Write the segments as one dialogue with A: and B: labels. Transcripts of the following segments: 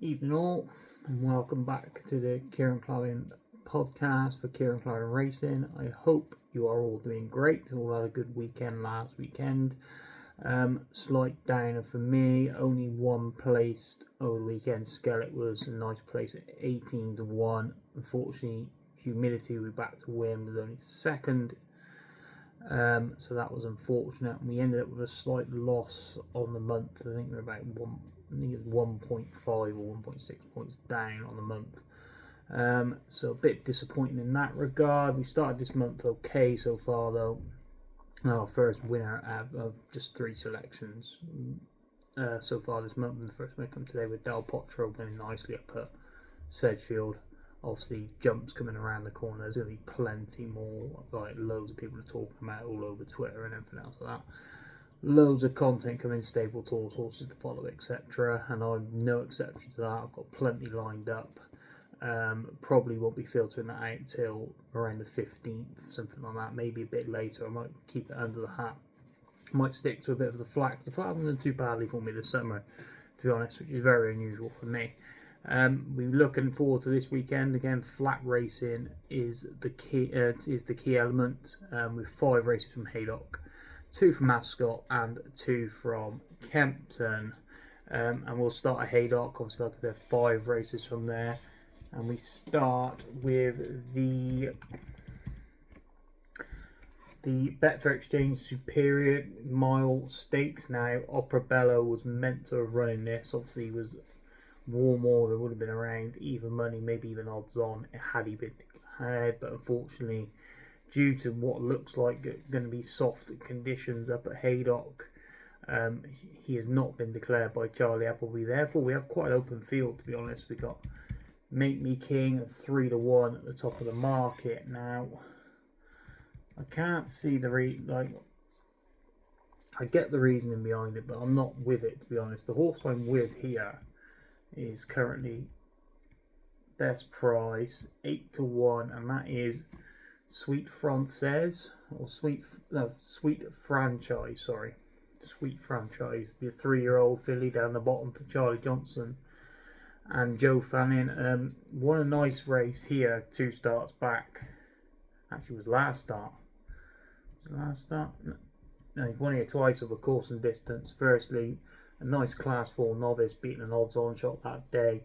A: Evening all, and welcome back to the Kieran Clarence podcast for Kieran Clarence Racing. I hope you are all doing great. All had a good weekend last weekend. Slight downer for me, only one placed over the weekend. Skellet was a nice place at 18 to 1. Unfortunately, Humidity we back to win with only second. So that was unfortunate. We ended up with a slight loss on the month. I think we're about 1.5 or 1.6 points down on the month. So a bit disappointing in that regard. We started this month okay so far though. Our first winner of just 3 selections so far this month. And the first one come today with Del Potro winning nicely up at Sedgefield. Obviously, jumps coming around the corner. There's going to be plenty more, like loads of people are talking about all over Twitter and everything else like that. Loads of content coming, stable tours, horses to follow, etc. And I'm no exception to that. I've got plenty lined up. Probably won't be filtering that out till around the 15th, something like that. Maybe a bit later. I might keep it under the hat. Might stick to a bit of the flack. The flack hasn't done too badly for me this summer, to be honest, which is very unusual for me. We're looking forward to this weekend. Again, flat racing is the key element. With 5 races from Haydock, 2 from Ascot and 2 from Kempton. And we'll start at Haydock. Obviously, like there's 5 races from there, and we start with the Betfair Exchange Superior Mile Stakes. Now, Opera Bello was meant to have run in this. Obviously, he was warm order, would have been around even money, maybe even odds on had he been declared, but unfortunately, due to what looks like going to be soft conditions up at Haydock, he has not been declared by Charlie Appleby. Therefore, we have quite an open field, to be honest. We got Make Me King at 3 to 1 at the top of the market. Now, I can't see I get the reasoning behind it, but I'm not with it, to be honest. The horse I'm with here is currently best price 8 to 1, and that is Sweet Franchise, Sweet Franchise, the 3-year-old filly down the bottom for Charlie Johnson and Joe Fannin. Won a nice race here 2 starts back. Actually, it was last start. No, he's won here twice over course and distance. Firstly, a nice Class 4 novice beating an odds-on shot that day,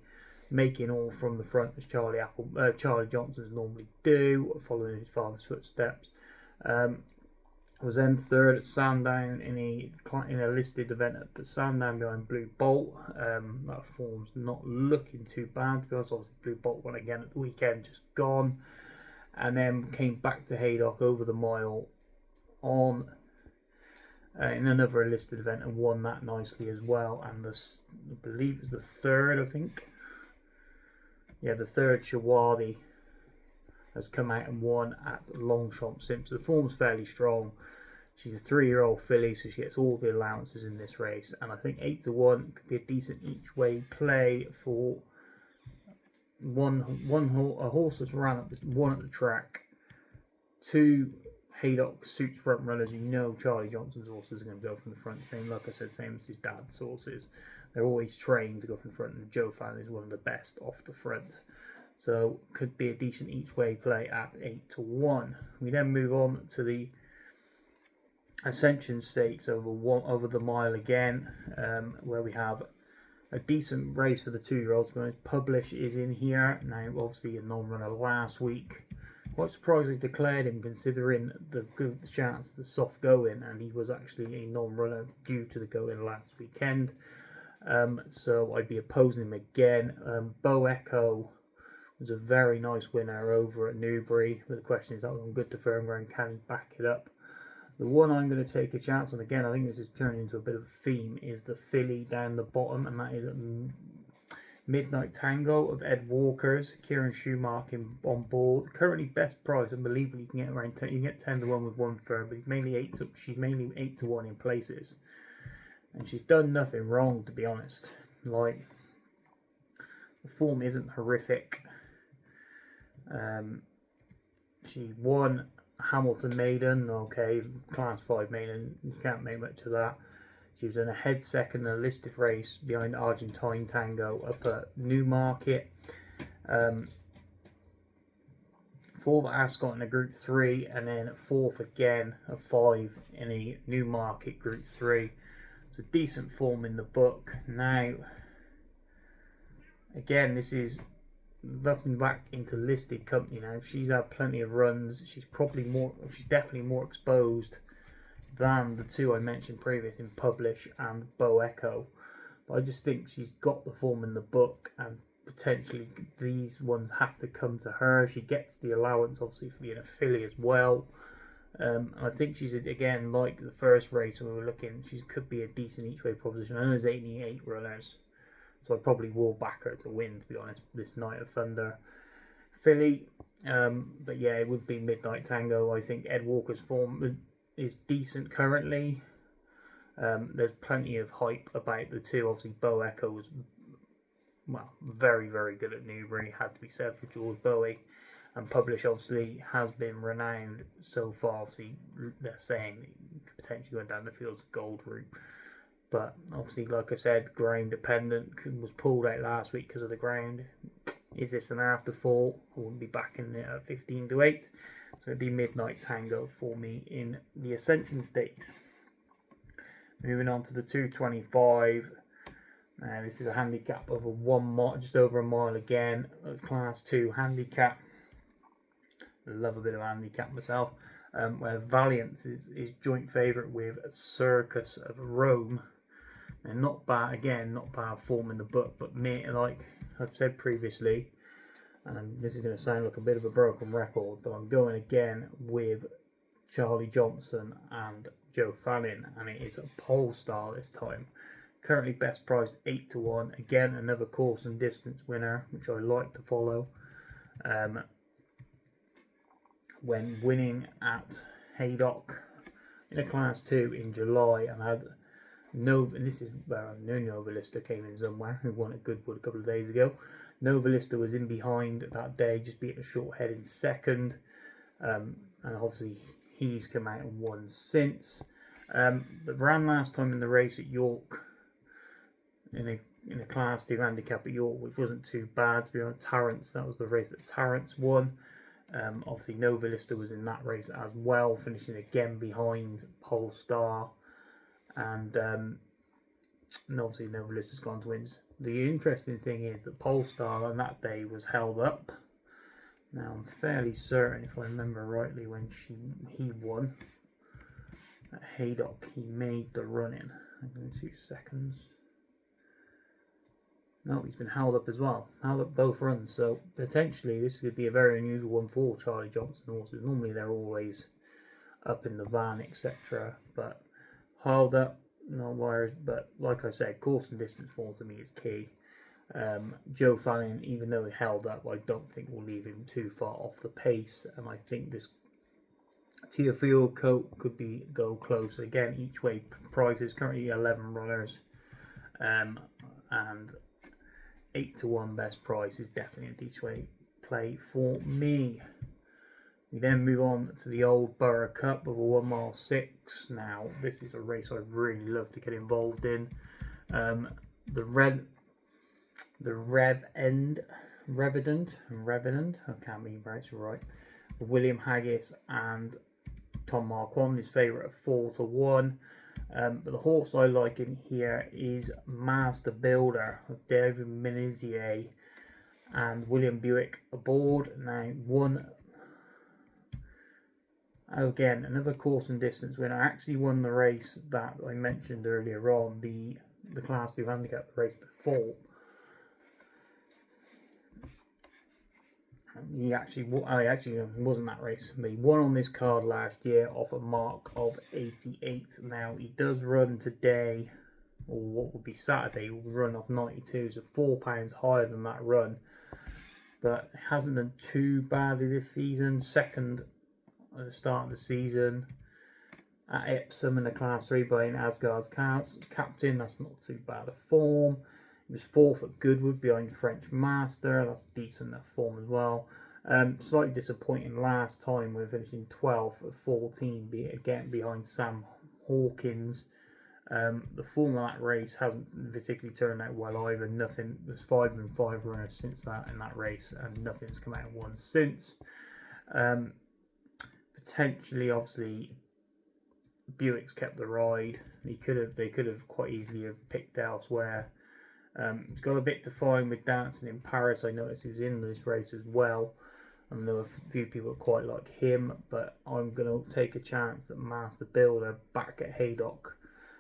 A: making all from the front as Charlie Johnson's normally do, following his father's footsteps. Was then 3rd at Sandown in a listed event at Sandown behind Blue Bolt. That form's not looking too bad, to be honest. Obviously, Blue Bolt won again at the weekend, just gone, and then came back to Haydock over the mile on. In another listed event and won that nicely as well. And I believe it was the 3rd, I think. Yeah, the 3rd Shawadi has come out and won at Longchamp Simpson. The form's fairly strong. She's a 3-year-old filly, so she gets all the allowances in this race. And I think 8 to 1 could be a decent each way play for a horse that's ran at the track. 2 Haydock suits front runners. You know Charlie Johnson's horses are going to go from the front. Same as his dad's horses. They're always trained to go from the front, and Joe Fan is one of the best off the front. So could be a decent each way play at 8 to 1. We then move on to the Ascension Stakes over the mile again, where we have a decent race for the 2-year-olds. Publish is in here. Now, obviously a non-runner last week. Quite surprised they declared him, considering the good chance the soft going, and he was actually a non-runner due to the going last weekend. So I'd be opposing him again. Bo Echo was a very nice winner over at Newbury. But the question is, that was on good to firm ground. Can he back it up? The one I'm going to take a chance on, again, I think this is turning into a bit of a theme, is the filly down the bottom, and that is Midnight Tango of Ed Walker's. Kieran Schumacher on board. Currently best price, unbelievably, you can get around 10. You can get 10 to 1 with one firm, but she's mainly 8 to 1 in places, and she's done nothing wrong, to be honest. Like, the form isn't horrific. She won Hamilton Maiden, okay, Class 5 Maiden. You can't make much of that. She was in a head second in a listed race behind Argentine Tango up at Newmarket. Fourth at Ascot in a Group 3, and then fourth again of 5 in a Newmarket Group 3. So decent form in the book. Now, again, this is looking back into listed company now. She's had plenty of runs. She's definitely more exposed than the two I mentioned previous in Publish and Bow Echo. But I just think she's got the form in the book, and potentially these ones have to come to her. She gets the allowance obviously for being a filly as well. I think she's, again, like the first race when we were looking, she could be a decent each way proposition. I know there's 88 runners, so I probably will back her to win, to be honest, this Night of Thunder filly. But yeah, it would be Midnight Tango. I think Ed Walker's form is decent currently. There's plenty of hype about the two. Obviously, Bow Echo was, well, very, very good at Newbury, had to be said for George Bowie. And Publish obviously has been renowned so far. Obviously, they're saying potentially going down the Fields of Gold route. But obviously, like I said, ground dependent, was pulled out last week because of the ground. Is this an afterthought? I wouldn't be backing it at 15 to 8. So it'd be Midnight Tango for me in the Ascension Stakes. Moving on to the 225. Now, this is a handicap of a 1 mile, just over a mile again. It's Class 2 handicap. I love a bit of handicap myself. Where Valiance is joint favourite with Circus of Rome. And not bad form in the book, but me, like I've said previously, and this is going to sound like a bit of a broken record, but I'm going again with Charlie Johnson and Joe Fannin, and it is a Polestar this time. Currently best priced 8 to 1. Again, another course and distance winner, which I like to follow. When winning at Haydock in a Class 2 in July, and had this is where I know Novelista came in somewhere, who won at Goodwood a couple of days ago. Novelista was in behind that day, just beating a short head in second. And obviously he's come out and won since. But ran last time in the race at York in a Class 2 handicap at York, which wasn't too bad, to be honest. Tarrant's, that was the race that Tarrant's won. Obviously Novelista was in that race as well, finishing again behind Polestar. And obviously Novelista's gone to wins. The interesting thing is that Polestar on that day was held up. Now I'm fairly certain, if I remember rightly, when he won at Haydock, he made the run in. Give me 2 seconds. No, he's been held up as well. Held up both runs, so potentially this could be a very unusual one for Charlie Johnson horses. Normally they're always up in the van, etc. But held up, no wires. But like I said, course and distance form to me is key. Joe Fannin, even though he held up, I don't think will leave him too far off the pace, and I think this Teofilo coat could go close. Again, each way prices currently 11 runners, and 8 to 1 best price is definitely a each way play for me. We then move on to the Old Borough Cup of a 1 mile 6. Now, this is a race I really love to get involved in. The Revenant, I can't remember it's right. William Haggis and Tom Marquand is favourite at 4 to 1. But the horse I like in here is Master Builder of David Menizier and William Buick aboard. Now, again, another course and distance winner. Actually won the race that I mentioned earlier on, the Class 2 handicap, the race before. He actually wasn't that race, but he won on this card last year off a mark of 88. Now he does run today, or what would be Saturday, he will run off 92, so £4 higher than that run. But hasn't done too badly this season. Second at the start of the season at Epsom in the Class 3 behind Ascot's Captain. That's not too bad a form. He was 4th at Goodwood behind French Master. That's decent at form as well. Slightly disappointing last time when finishing 12th at 14, again behind Sam Hawkins. The form of that race hasn't particularly turned out well either. There's 5 and 5 runners since that in that race, and nothing's come out and won since. Potentially, obviously, Buick's kept the ride. They could have quite easily have picked elsewhere. He's got a bit to find with Dancing in Paris. I noticed he was in this race as well. I know a few people quite like him, but I'm going to take a chance that Master Builder back at Haydock,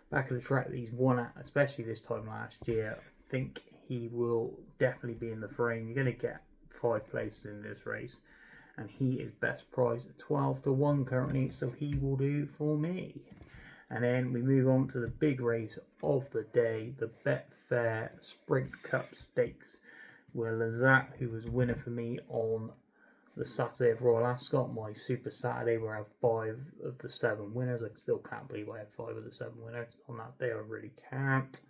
A: back at the track that he's won at, especially this time last year, I think he will definitely be in the frame. You're going to get 5 places in this race, and he is best priced at 12-1 currently, so he will do for me. And then we move on to the big race of the day, the Betfair Sprint Cup Stakes, where Lazat, who was winner for me on the Saturday of Royal Ascot, my Super Saturday, where I have 5 of the 7 winners. I still can't believe I had 5 of the 7 winners on that day. I really can't.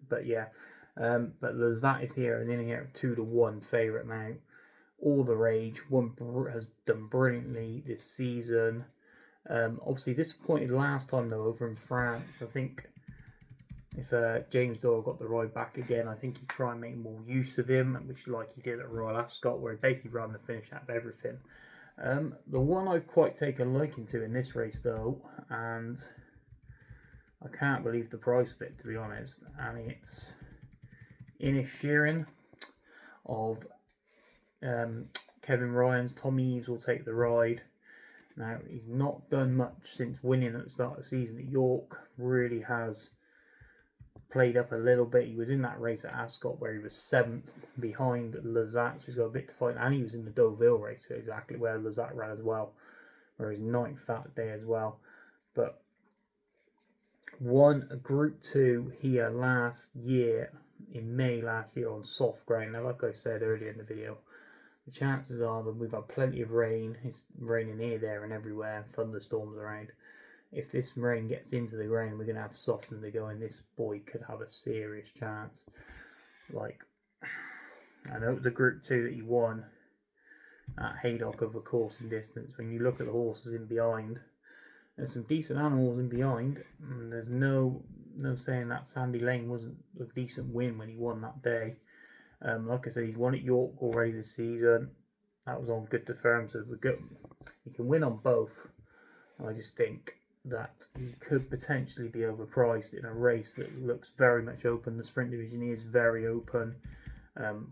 A: But yeah, but Lazat is here and in here 2-1 favourite now. All the rage. Has done brilliantly this season. Obviously disappointed last time though over in France. I think if James Doyle got the ride back again, I think he'd try and make more use of him, which like he did at Royal Ascot, where he basically ran the finish out of everything. The one I've quite taken a liking to in this race though, and I can't believe the price of it, to be honest, and it's Inisherin of Kevin Ryan's. Tommy Eves will take the ride. Now, he's not done much since winning at the start of the season at York. Really has played up a little bit. He was in that race at Ascot where he was 7th behind Lazat, so he's got a bit to fight. And he was in the Deauville race, exactly where Lazat ran as well, where he's 9th that day as well. But won a Group 2 here last year, in May last year on soft ground. Now, like I said earlier in the video, the chances are that we've had plenty of rain. It's raining here, there and everywhere, thunderstorms around. If this rain gets into the ground, we're going to have softening to go, and this boy could have a serious chance. Like, I know it was a Group 2 that he won at Haydock of a course and distance. When you look at the horses in behind, there's some decent animals in behind, and there's no saying that Sandy Lane wasn't a decent win when he won that day. Like I said, he's won at York already this season. That was on good to firm, so we're good. He can win on both. I just think that he could potentially be overpriced in a race that looks very much open. The sprint division is very open.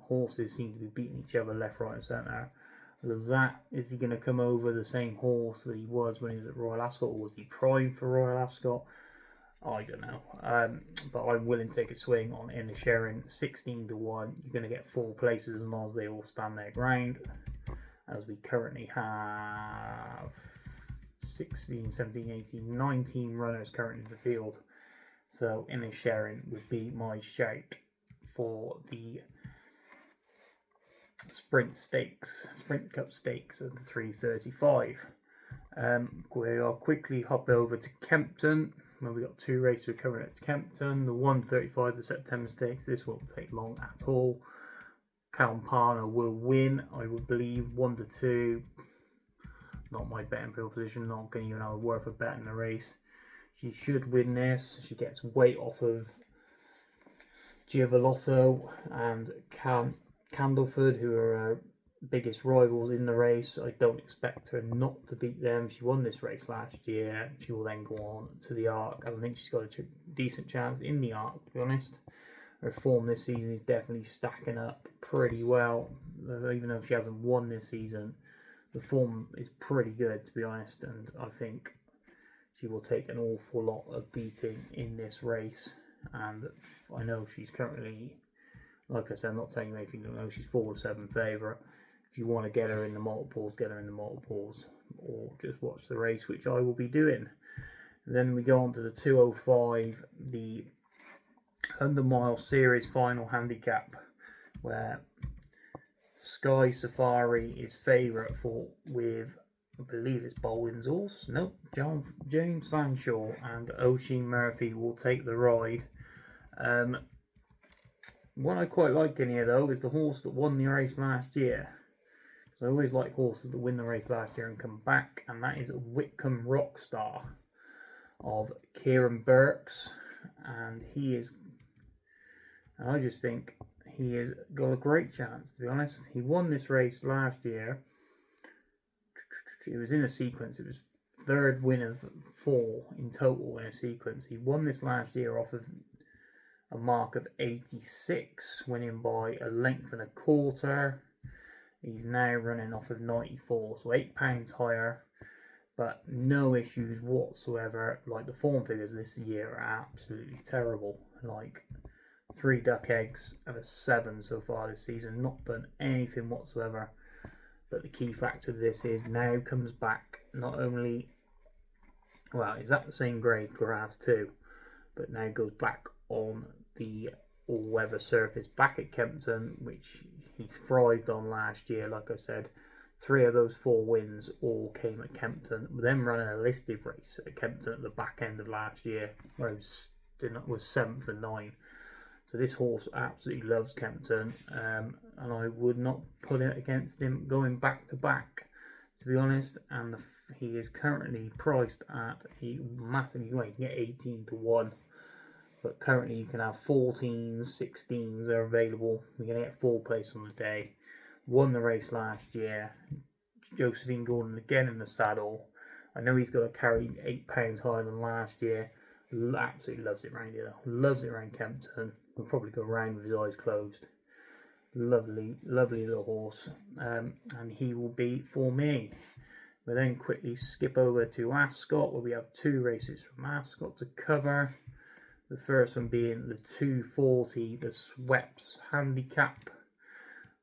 A: Horses seem to be beating each other left, right and centre. Lazat, is he going to come over the same horse that he was when he was at Royal Ascot, or was he primed for Royal Ascot? I don't know. But I'm willing to take a swing on Inisherin, 16-1. You're going to get 4 places as long as they all stand their ground, as we currently have 16, 17, 18, 19 runners currently in the field. So Inisherin would be my shout for the Sprint Cup Stakes at the 3:35. We'll quickly hop over to Kempton. Well, we've got 2 races we're covering at Kempton. The 1:35, the September Stakes. This won't take long at all. Campana will win, I would believe, 1-2. Not my betting field position. Not going to even have a worth of bet in the race. She should win this. She gets weight off of Giavolotto and Candleford, who are her biggest rivals in the race. I don't expect her not to beat them. She won this race last year. She will then go on to the Arc. I think she's got a decent chance in the Arc, to be honest. Her form this season is definitely stacking up pretty well. Even though she hasn't won this season, the form is pretty good, to be honest. And I think she will take an awful lot of beating in this race. And I know she's currently, like I said, I'm not telling you anything. I know she's 4-7 favourite. If you want to get her in the multiples, get her in the multiples, or just watch the race, which I will be doing. And then we go on to the 2:05, the 100-mile series final handicap, where Sky Safari is favourite with, I believe it's Boldon's horse. Nope, James Fanshawe and Oisin Murphy will take the ride. One I quite like in here though is the horse that won the race last year. So I always like horses that win the race last year and come back, and that is Whitcomb Rockstar of Kieran Burks, and I just think he has got a great chance, to be honest. He won this race last year. It was in a sequence. It was third win of 4 in total in a sequence. He won this last year off of a mark of 86, winning by a length and a quarter. He's now running off of 94, so £8 higher, but no issues whatsoever. Like, the form figures this year are absolutely terrible. Like 3 duck eggs and a 7 so far this season. Not done anything whatsoever. But the key factor to this is now comes back not only, well, it's at the same grade, grass too, but now goes back on the all-weather surface back at Kempton, which he thrived on last year. Like I said, 3 of those 4 wins all came at Kempton. Then running a listed race at Kempton at the back end of last year, where he was 7th and 9. So this horse absolutely loves Kempton, and I would not put it against him going back to back, to be honest. And he is currently priced at a massive, you can get 18 to 1, but currently you can have 14s, 16s are available. You're going to get 4 place on the day. Won the race last year. Josephine Gordon again in the saddle. I know he's got to carry £8 higher than last year. Absolutely loves it round here. Loves it around Kempton. Will probably go around with his eyes closed. Lovely, lovely little horse. And he will be for me. We'll then quickly skip over to Ascot, where we have 2 races from Ascot to cover. The first one being the 240, the Sweps Handicap,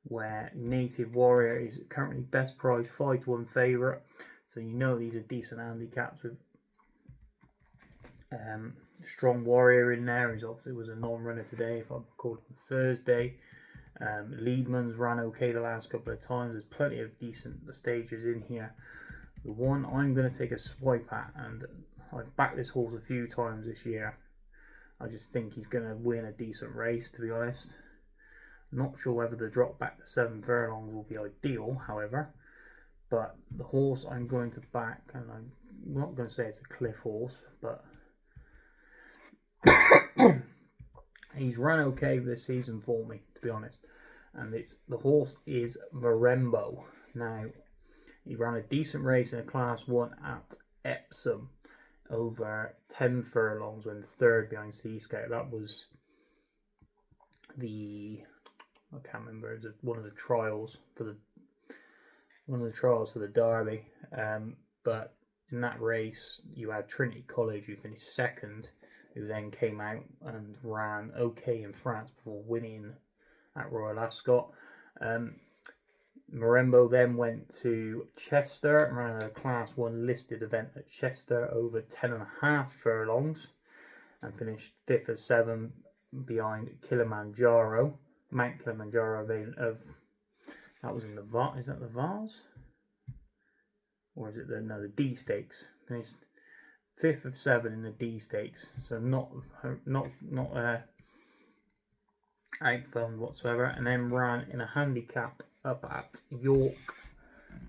A: where Native Warrior is currently best price, 5 to 1 favourite. So you know these are decent handicaps with Strong Warrior in there. He obviously was a non-runner today, if I recall, on Thursday. Leadman's ran okay the last couple of times. There's plenty of decent stages in here. The one I'm going to take a swipe at, and I've backed this horse a few times this year. I just think he's going to win a decent race, to be honest. Not sure whether the drop back to 7 furlongs will be ideal, however. But the horse I'm going to back, and I'm not going to say it's a cliff horse, but he's run okay this season for me, to be honest. And the horse is Marembo. Now, he ran a decent race in a Class 1 at Epsom over 10 furlongs, when 3rd behind Seascout. That was I can't remember, it was one of the trials for the Derby. But in that race, you had Trinity College, who finished 2nd, who then came out and ran okay in France before winning at Royal Ascot. Marembo then went to Chester and ran a Class 1 listed event at Chester over 10.5 furlongs and finished 5th of 7 behind Kilimanjaro. Mount Kilimanjaro that was in the Vars. Is that the Vars? Or is it the D Stakes? Finished 5th of 7 in the D Stakes. So not outfilmed whatsoever. And then ran in a handicap up at York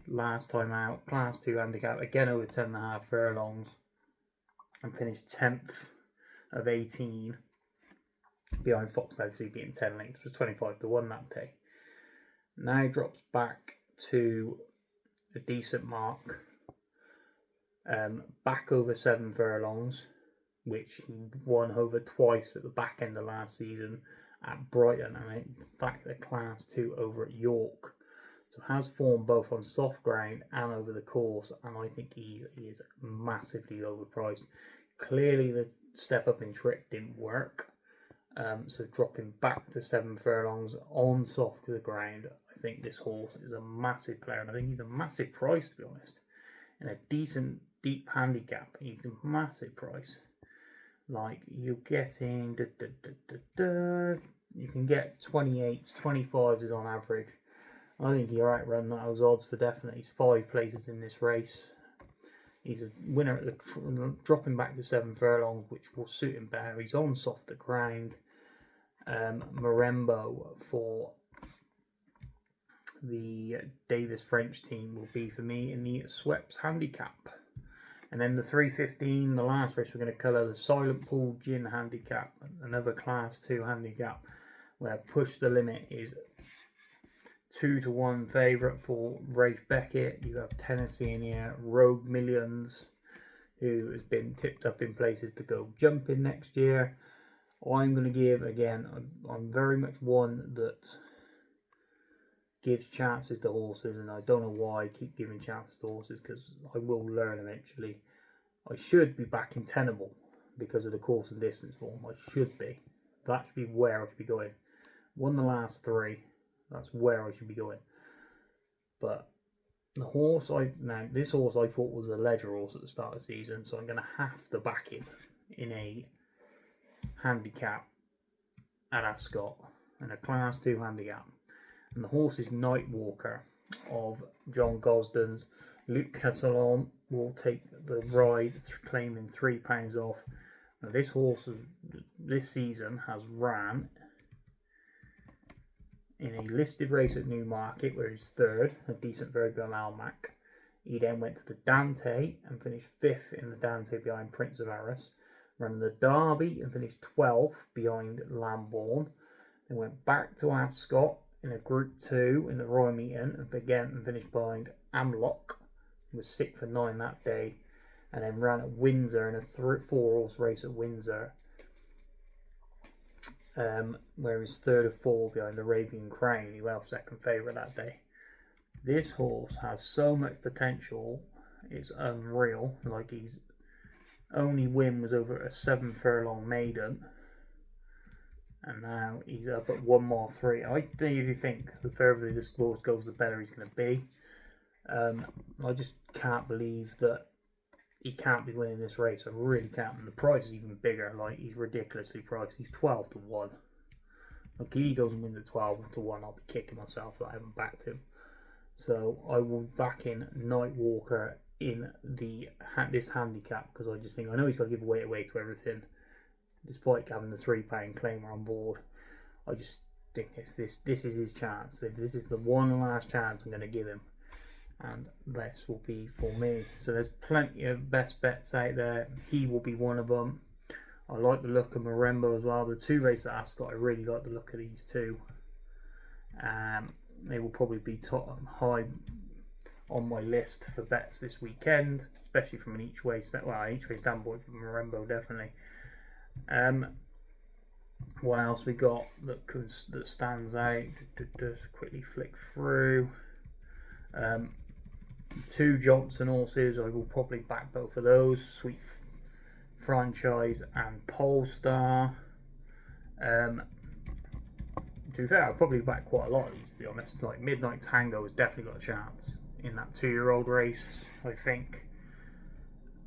A: last time out. Class 2 handicap, again over 10.5 furlongs. And finished 10th of 18. Behind Fox Legacy, beating 10 lengths, was 25 to 1 that day. Now drops back to a decent mark, back over 7 furlongs, which he won over twice at the back end of last season at Brighton, and in fact a Class 2 over at York. So has form both on soft ground and over the course, and I think he is massively overpriced. Clearly the step up in trip didn't work. So dropping back to 7 furlongs on soft to the ground, I think this horse is a massive player, and I think he's a massive price, to be honest. In a decent deep handicap, he's a massive price. Like, you're getting you can get 28s, 25s on average. I think he'll outrun those odds for definite. He's 5 places in this race. He's a winner at the dropping back to 7 furlongs, which will suit him better. He's on softer ground. Marembo for the Davis French team will be for me in the Sweps Handicap. And then the 315, the last race we're going to colour, the Silent Pool Gin Handicap, another Class 2 handicap, where Push the Limit is 2-1 favourite for Rafe Beckett. You have Tennessee in here, Rogue Millions, who has been tipped up in places to go jumping next year. I'm going to give, again, I'm very much one that gives chances to horses, and I don't know why I keep giving chances to horses, because I will learn eventually. I should be back in Tenable because of the course and distance form. I should be. That should be where I should be going. Won the last 3. That's where I should be going. But the horse this horse I thought was a ledger horse at the start of the season, so I'm going to have to back him in a handicap at Ascot, in a Class 2 handicap. And the horse is Nightwalker of John Gosden's. Luke Catalan will take the ride, claiming £3 off. Now this horse this season has ran in a listed race at Newmarket, where he's third, a decent third behind Almac. He then went to the Dante and finished 5th in the Dante behind Prince of Arras. Ran the Derby and finished 12th behind Lambourne. Then went back to Ascot in a Group 2 in the Royal Meeting and finished behind Amlock. He was 6th for 9 that day. And then ran at Windsor in a 4-horse race at Windsor, where he's 3rd of 4 behind the Arabian Crown. He went 2nd favourite that day. This horse has so much potential, it's unreal. Like, his only win was over a 7 furlong maiden, and now he's up at 1 mile 3. I really think the further this course goes, the better he's going to be. I just can't believe that he can't be winning this race. I really can't. And the price is even bigger. Like, he's ridiculously priced. He's 12-1. Like, he goes and wins at 12-1, I'll be kicking myself that I haven't backed him. So I will back in Nightwalker in this handicap, because I just think, I know he's got to give away to everything, despite having the £3 claimer on board. I just think this is his chance. If this is the one last chance I'm going to give him, and this will be for me. So there's plenty of best bets out there. He will be one of them. I like the look of Marembo as well. The 2 races at Ascot, I really like the look of these 2. They will probably be high on my list for bets this weekend, especially from an each way standpoint from Marembo, definitely. What else we got that stands out? Just quickly flick through. 2 Johnson horses, I will probably back both of those. Sweet Franchise and Polestar. To be fair, I'll probably back quite a lot of these, to be honest. Like, Midnight Tango has definitely got a chance in that 2-year-old race, I think.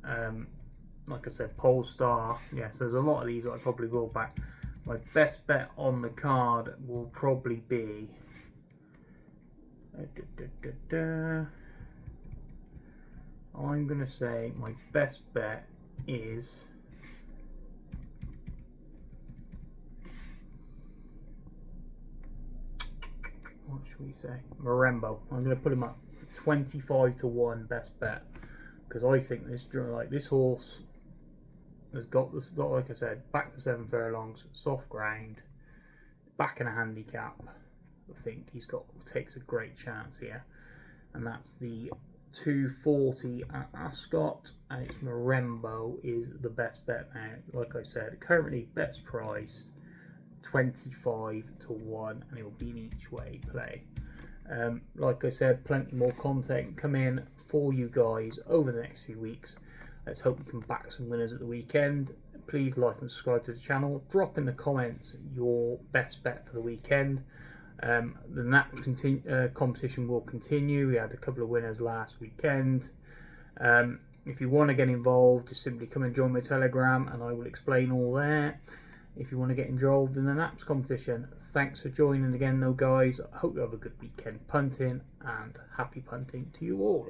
A: Like I said, Polestar. Yes, there's a lot of these that I probably will back. My best bet on the card will probably be I'm going to say my best bet is what should we say? Marembo. I'm going to put him up 25-1 best bet, because I think this horse has got this, like I said, back to 7 furlongs, soft ground, back in a handicap. I think takes a great chance here, and that's the 240 at Ascot, and it's Marembo is the best bet now. Like I said, currently best priced 25-1, and it will be an each way play. Like I said, plenty more content come in for you guys over the next few weeks. Let's hope we can back some winners at the weekend. Please like and subscribe to the channel. Drop in the comments your best bet for the weekend. The NAP competition will continue. We had a couple of winners last weekend. If you want to get involved, just simply come and join my Telegram and I will explain all that. If you want to get involved in the NAPS competition, thanks for joining again though, guys. I hope you have a good weekend punting, and happy punting to you all.